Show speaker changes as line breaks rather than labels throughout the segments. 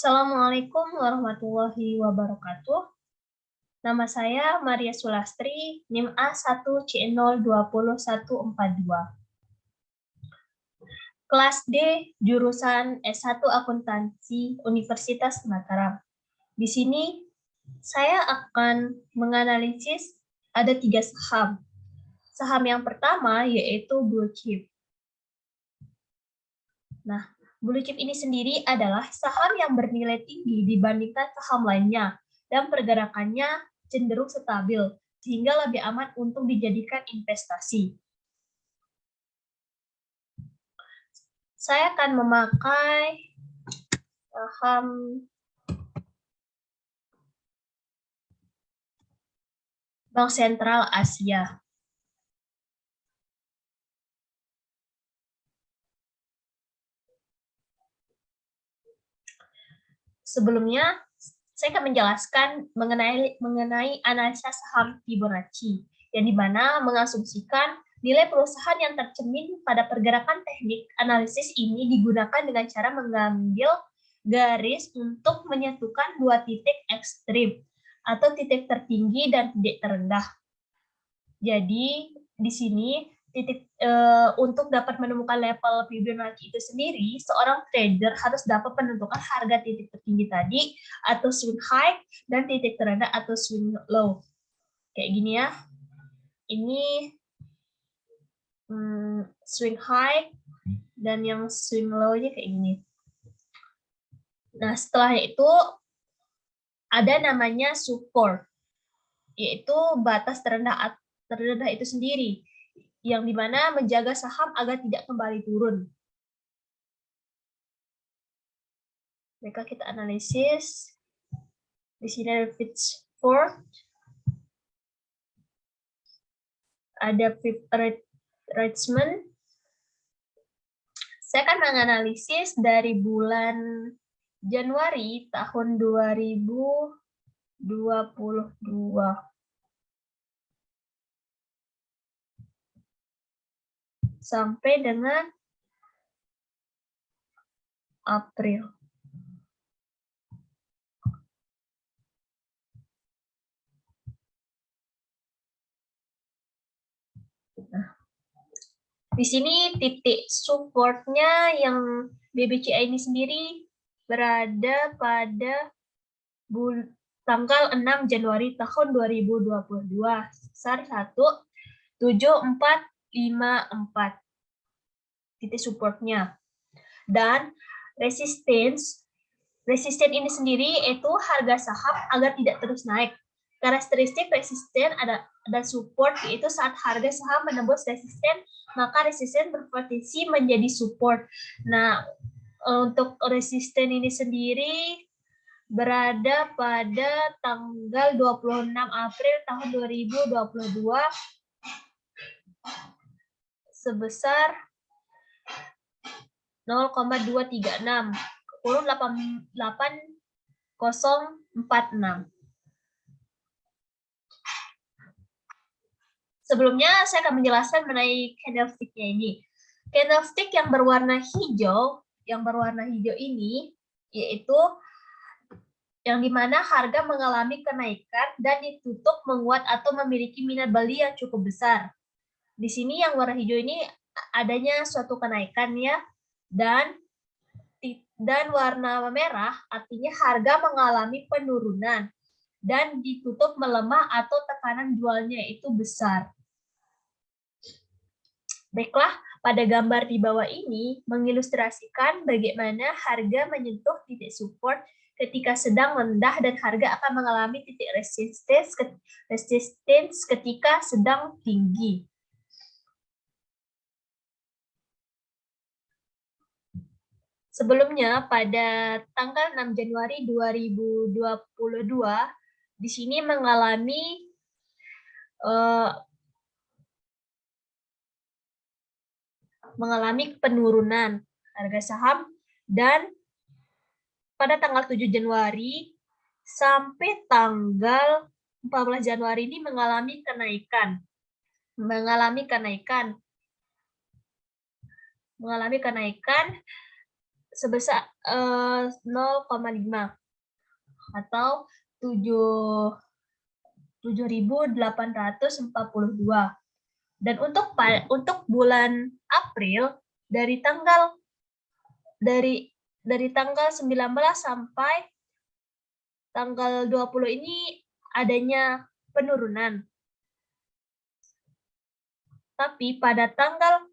Assalamualaikum warahmatullahi wabarakatuh. Nama saya Maria Sulastri, NIM A1C02142. Kelas D, jurusan S1 Akuntansi Universitas Mataram. Di sini saya akan menganalisis ada 3 saham. Saham yang pertama yaitu Blue Chip. Nah, Blue Chip ini sendiri adalah saham yang bernilai tinggi dibandingkan saham lainnya dan pergerakannya cenderung stabil, sehingga lebih aman untuk dijadikan investasi. Saya akan memakai saham Bank Sentral Asia. Sebelumnya, saya akan menjelaskan mengenai analisa saham Fibonacci, yang dimana mengasumsikan nilai perusahaan yang tercermin pada pergerakan teknik analisis ini digunakan dengan cara mengambil garis untuk menyatukan dua titik ekstrim, atau titik tertinggi dan titik terendah. Jadi, di sini untuk dapat menemukan level Fibonacci itu sendiri, seorang trader harus dapat menentukan harga titik tertinggi tadi atau swing high dan titik terendah atau swing low. Kayak gini ya. Ini swing high dan yang swing low-nya kayak gini. Nah, setelah itu ada namanya support, yaitu batas terendah itu sendiri, yang dimana menjaga saham agar tidak kembali turun. Mereka kita analisis. Di sini ada Fitchford, ada Richmond. Saya akan menganalisis dari bulan Januari tahun 2022 sampai dengan April. Nah, di sini titik supportnya yang BBCA ini sendiri berada pada tanggal 6 Januari tahun 2022, sebesar 17454 titik supportnya. Dan resisten ini sendiri itu harga saham agar tidak terus naik. Karakteristik resisten ada support, yaitu saat harga saham menembus resisten, maka resisten berpotensi menjadi support. Nah, untuk resisten ini sendiri berada pada tanggal 26 April tahun 2022 sebesar 0,236 kurung 8046. Sebelumnya saya akan menjelaskan mengenai candlestick-nya ini. Candlestick yang berwarna hijau ini yaitu yang dimana harga mengalami kenaikan dan ditutup menguat atau memiliki minat beli yang cukup besar. Di sini yang warna hijau ini adanya suatu kenaikan ya, dan warna merah artinya harga mengalami penurunan dan ditutup melemah atau tekanan jualnya itu besar. Baiklah, pada gambar di bawah ini mengilustrasikan bagaimana harga menyentuh titik support ketika sedang rendah dan harga akan mengalami titik resistance ketika sedang tinggi. Sebelumnya, pada tanggal 6 Januari 2022, di sini mengalami penurunan harga saham, dan pada tanggal 7 Januari sampai tanggal 14 Januari ini mengalami kenaikan sebesar 0,5 atau 7.842. Dan untuk bulan April dari tanggal 19 sampai tanggal 20 ini adanya penurunan. Tapi pada tanggal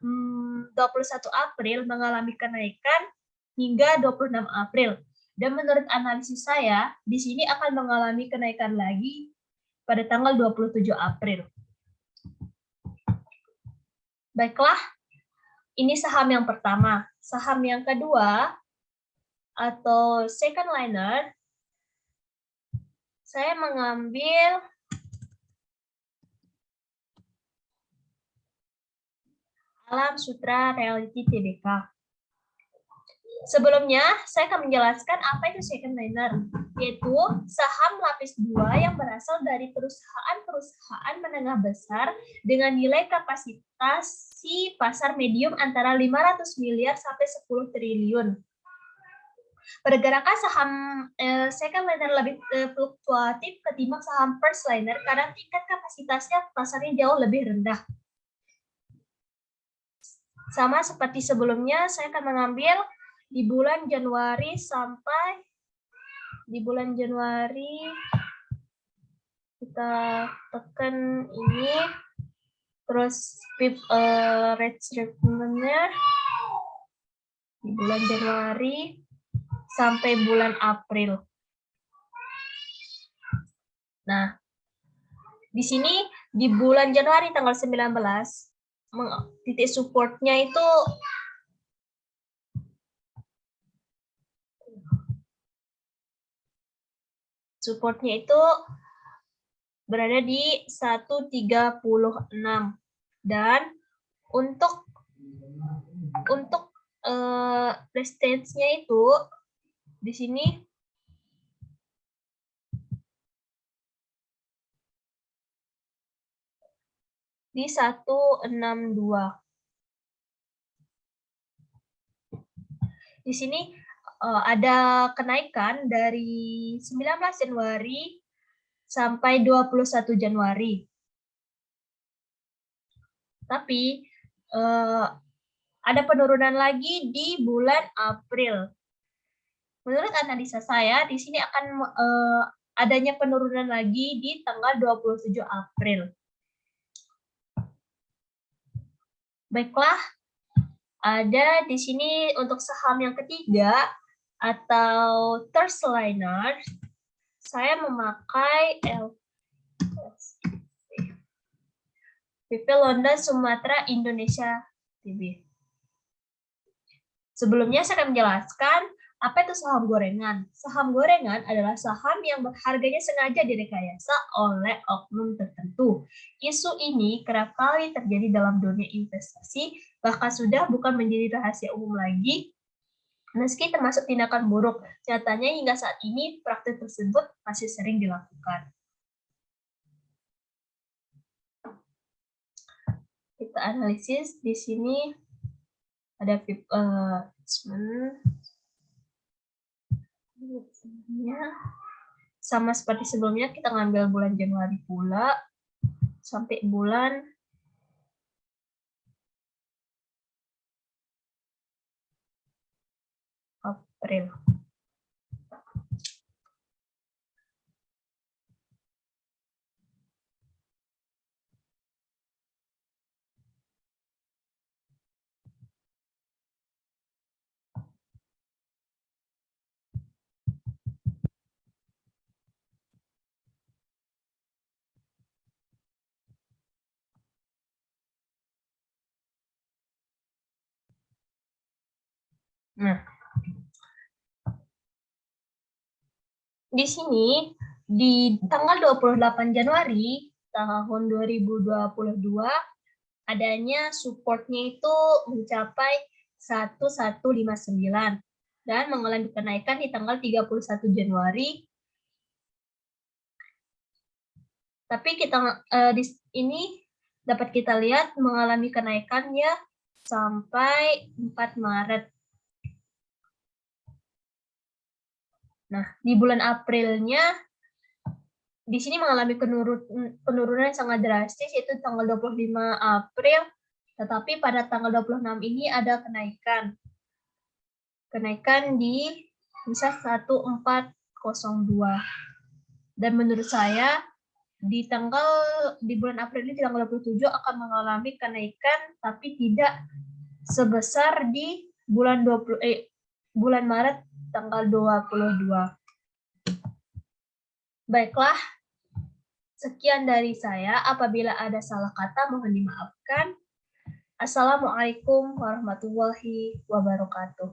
21 April mengalami kenaikan hingga 26 April. Dan menurut analisis saya, di sini akan mengalami kenaikan lagi pada tanggal 27 April. Baiklah, ini saham yang pertama. Saham yang kedua, atau second liner, saya mengambil Alam Sutra Realty Tbk. Sebelumnya, saya akan menjelaskan apa itu second liner, yaitu saham lapis 2 yang berasal dari perusahaan-perusahaan menengah besar dengan nilai kapasitasi pasar medium antara 500 miliar sampai 10 triliun. Pergerakan saham second liner lebih fluktuatif ketimbang saham first liner karena tingkat kapasitasnya pasarnya jauh lebih rendah. Sama seperti sebelumnya, saya akan mengambil di bulan Januari sampai di bulan Januari, kita tekan ini, terus rate treatment-nya di bulan Januari sampai bulan April. Nah, di sini di bulan Januari tanggal 19, titik supportnya itu berada di 136, dan untuk resistance-nya itu di sini di 162. Di sini ada kenaikan dari 19 Januari sampai 21 Januari. Tapi ada penurunan lagi di bulan April. Menurut analisa saya, di sini akan adanya penurunan lagi di tanggal 27 April. Baiklah, ada di sini untuk saham yang ketiga atau third liner, saya memakai PP London Sumatera Indonesia TB. Sebelumnya saya akan menjelaskan apa itu saham gorengan. Saham gorengan adalah saham yang harganya sengaja direkayasa oleh oknum tertentu. Isu ini kerap kali terjadi dalam dunia investasi, bahkan sudah bukan menjadi rahasia umum lagi, meski termasuk tindakan buruk. Nyatanya hingga saat ini praktik tersebut masih sering dilakukan. Kita analisis di sini ada sama seperti sebelumnya, kita ngambil bulan Januari pula sampai bulan April. Nah, di sini di tanggal 28 Januari tahun 2022 adanya supportnya itu mencapai 1159 dan mengalami kenaikan di tanggal 31 Januari. Tapi kita di ini dapat kita lihat mengalami kenaikannya sampai 4 Maret. Nah, di bulan Aprilnya di sini mengalami penurunan yang sangat drastis, yaitu tanggal 25 April, tetapi pada tanggal 26 ini ada kenaikan. Kenaikan di misal 1402. Dan menurut saya di bulan April ini tanggal 27 akan mengalami kenaikan, tapi tidak sebesar di bulan Maret tanggal 22. Baiklah, sekian dari saya. Apabila ada salah kata mohon dimaafkan. Assalamualaikum warahmatullahi wabarakatuh.